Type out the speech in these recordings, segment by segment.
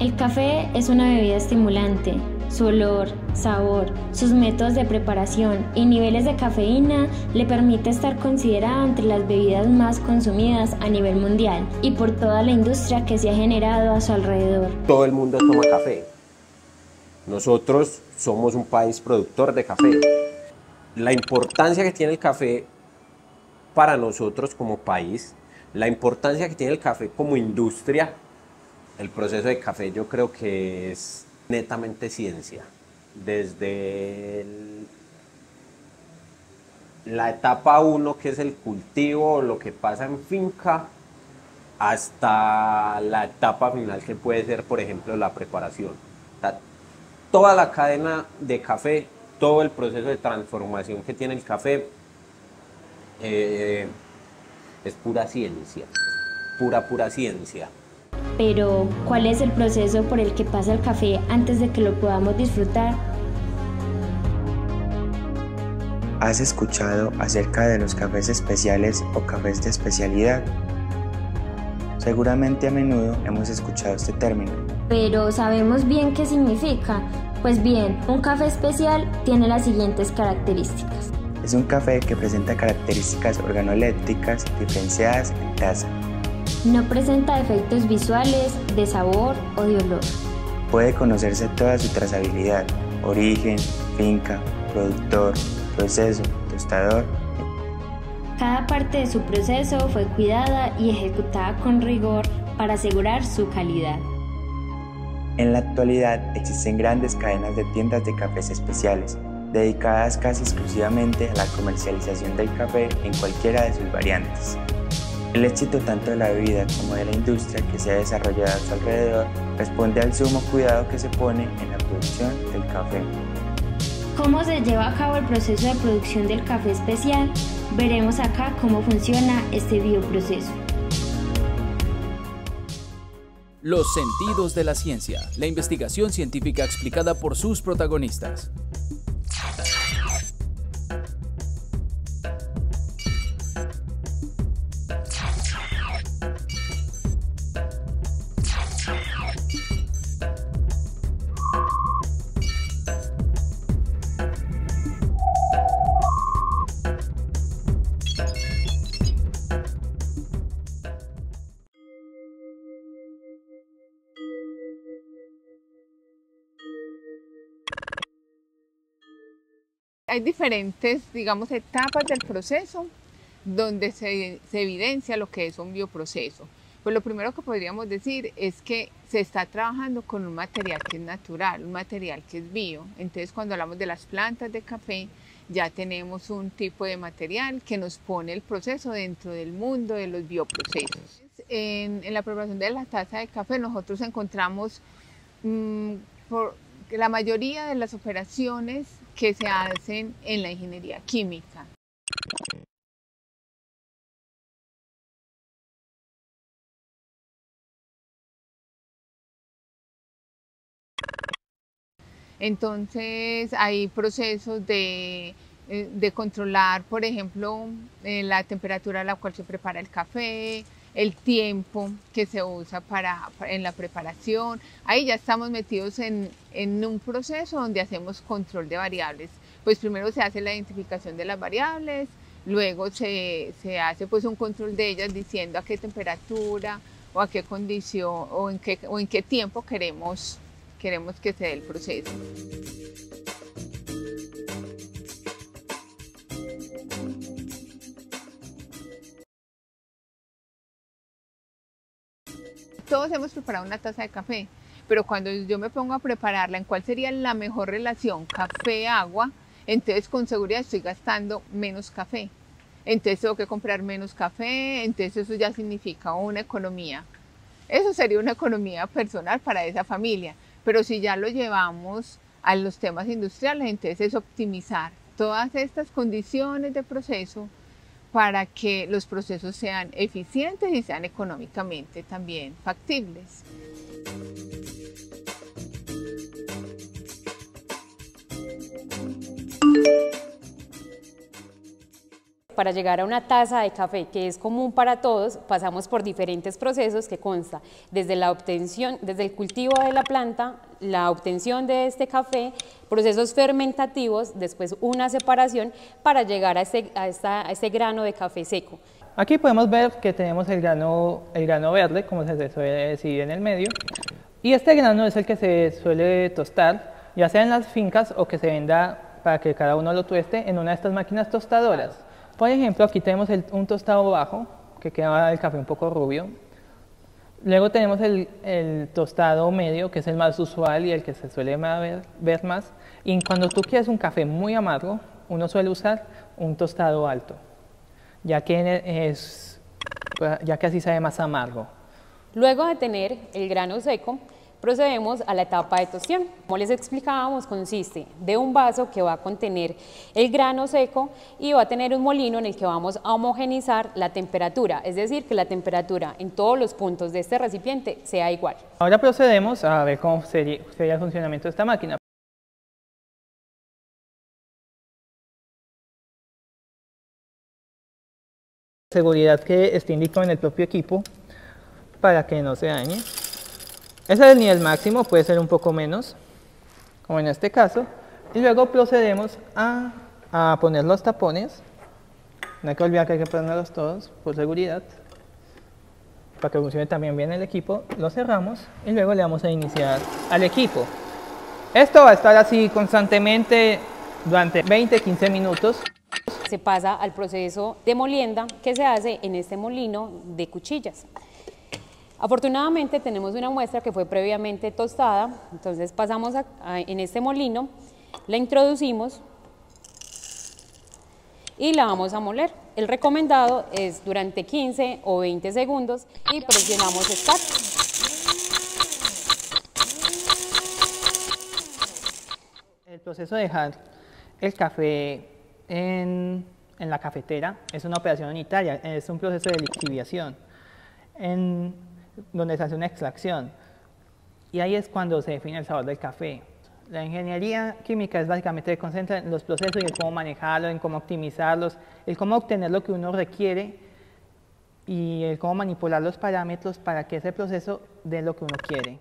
El café es una bebida estimulante. Su olor, sabor, sus métodos de preparación y niveles de cafeína le permite estar considerado entre las bebidas más consumidas a nivel mundial y por toda la industria que se ha generado a su alrededor. Todo el mundo toma café. Nosotros somos un país productor de café. La importancia que tiene el café para nosotros como país, la importancia que tiene el café como industria, el proceso de café yo creo que es netamente ciencia. Desde la etapa 1, que es el cultivo, lo que pasa en finca, hasta la etapa final que puede ser, por ejemplo, la preparación. Toda la cadena de café, todo el proceso de transformación que tiene el café es pura ciencia, pura ciencia. Pero, ¿cuál es el proceso por el que pasa el café antes de que lo podamos disfrutar? ¿Has escuchado acerca de los cafés especiales o cafés de especialidad? Seguramente a menudo hemos escuchado este término. Pero, ¿sabemos bien qué significa? Pues bien, un café especial tiene las siguientes características. Es un café que presenta características organolépticas diferenciadas en taza. No presenta efectos visuales, de sabor o de olor. Puede conocerse toda su trazabilidad, origen, finca, productor, proceso, tostador. Cada parte de su proceso fue cuidada y ejecutada con rigor para asegurar su calidad. En la actualidad existen grandes cadenas de tiendas de cafés especiales, dedicadas casi exclusivamente a la comercialización del café en cualquiera de sus variantes. El éxito tanto de la bebida como de la industria que se ha desarrollado a su alrededor responde al sumo cuidado que se pone en la producción del café. ¿Cómo se lleva a cabo el proceso de producción del café especial? Veremos acá cómo funciona este bioproceso. Los sentidos de la ciencia, la investigación científica explicada por sus protagonistas. Hay diferentes, digamos, etapas del proceso donde se evidencia lo que es un bioproceso. Pues lo primero que podríamos decir es que se está trabajando con un material que es natural, un material que es bio. Entonces, cuando hablamos de las plantas de café, ya tenemos un tipo de material que nos pone el proceso dentro del mundo de los bioprocesos. En la preparación de la taza de café nosotros encontramos la mayoría de las operaciones que se hacen en la ingeniería química. Entonces hay procesos de controlar, por ejemplo, la temperatura a la cual se prepara el café, el tiempo que se usa en la preparación. Ahí ya estamos metidos en un proceso donde hacemos control de variables. Pues primero se hace la identificación de las variables, luego se hace pues un control de ellas diciendo a qué temperatura o a qué condición o en qué tiempo queremos que se dé el proceso. Todos hemos preparado una taza de café, pero cuando yo me pongo a prepararla en cuál sería la mejor relación café-agua, entonces con seguridad estoy gastando menos café. Entonces tengo que comprar menos café, entonces eso ya significa una economía. Eso sería una economía personal para esa familia, pero si ya lo llevamos a los temas industriales, entonces es optimizar todas estas condiciones de proceso para que los procesos sean eficientes y sean económicamente también factibles. para llegar a una taza de café que es común para todos, pasamos por diferentes procesos que consta desde la obtención, desde el cultivo de la planta, la obtención de este café, procesos fermentativos, después una separación para llegar a este grano de café seco. Aquí podemos ver que tenemos el grano verde, como se suele decir en el medio, y este grano es el que se suele tostar, ya sea en las fincas o que se venda para que cada uno lo tueste en una de estas máquinas tostadoras. Por ejemplo, aquí tenemos un tostado bajo, que queda el café un poco rubio. Luego tenemos el tostado medio, que es el más usual y el que se suele ver más. Y cuando tú quieres un café muy amargo, uno suele usar un tostado alto, ya que así sabe más amargo. Luego de tener el grano seco, procedemos a la etapa de tostión. Como les explicábamos, consiste de un vaso que va a contener el grano seco y va a tener un molino en el que vamos a homogeneizar la temperatura, es decir, que la temperatura en todos los puntos de este recipiente sea igual. Ahora procedemos a ver cómo sería el funcionamiento de esta máquina. Seguridad que esté indicado en el propio equipo para que no se dañe. Ese es el nivel máximo, puede ser un poco menos, como en este caso. Y luego procedemos a poner los tapones. No hay que olvidar que hay que ponerlos todos por seguridad, para que funcione también bien el equipo. Lo cerramos y luego le damos a iniciar al equipo. Esto va a estar así constantemente durante 20-15 minutos. Se pasa al proceso de molienda que se hace en este molino de cuchillas. Afortunadamente tenemos una muestra que fue previamente tostada, entonces pasamos en este molino, la introducimos y la vamos a moler. El recomendado es durante 15 o 20 segundos y presionamos Start. El proceso de dejar el café en la cafetera es una operación unitaria, es un proceso de lixiviación, donde se hace una extracción, y ahí es cuando se define el sabor del café. La ingeniería química es básicamente se concentra en los procesos y en cómo manejarlos, en cómo optimizarlos, el cómo obtener lo que uno requiere y el cómo manipular los parámetros para que ese proceso dé lo que uno quiere.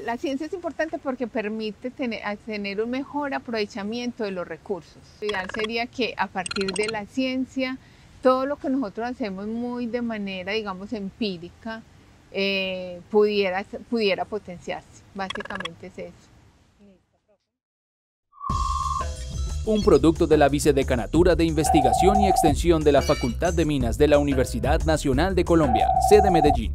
La ciencia es importante porque permite tener un mejor aprovechamiento de los recursos. Lo ideal sería que a partir de la ciencia, todo lo que nosotros hacemos muy de manera, digamos, empírica, pudiera potenciarse. Básicamente es eso. Un producto de la Vicedecanatura de Investigación y Extensión de la Facultad de Minas de la Universidad Nacional de Colombia, sede Medellín.